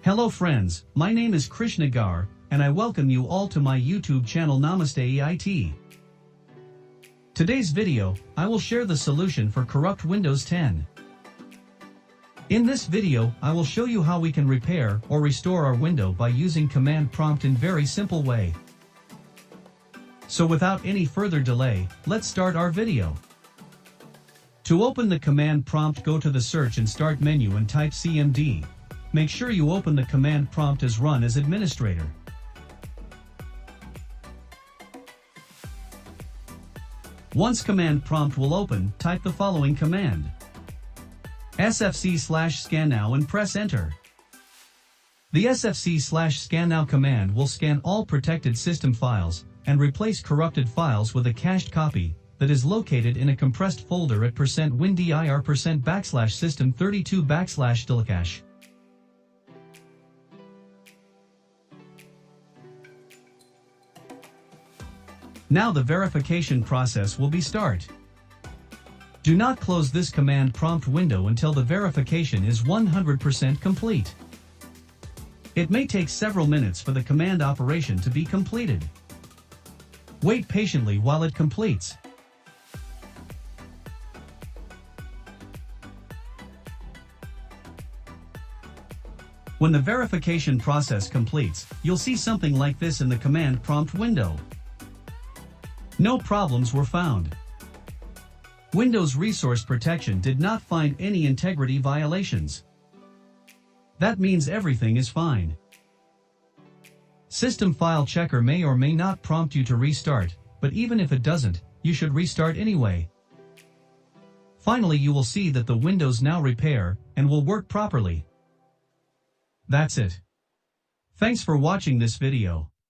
Hello friends, my name is Krishna Gar, and I welcome you all to my YouTube channel Namastey IT. Today's video, I will share the solution for corrupt Windows 10. In this video, I will show you how we can repair or restore our window by using command prompt in very simple way. So without any further delay, let's start our video. To open the command prompt, go to the search and start menu and type CMD. Make sure you open the command prompt as run as administrator. Once command prompt will open, type the following command. sfc/scannow and press enter. The sfc/scannow command will scan all protected system files and replace corrupted files with a cached copy that is located in a compressed folder at %windir%system32/cache. Now the verification process will be start. Do not close this command prompt window until the verification is 100% complete. It may take several minutes for the command operation to be completed. Wait patiently while it completes. When the verification process completes, you'll see something like this in the command prompt window. No problems were found. Windows Resource Protection did not find any integrity violations. That means everything is fine. System File Checker may or may not prompt you to restart, but even if it doesn't, you should restart anyway. Finally, you will see that the Windows now repair and will work properly. That's it. Thanks for watching this video.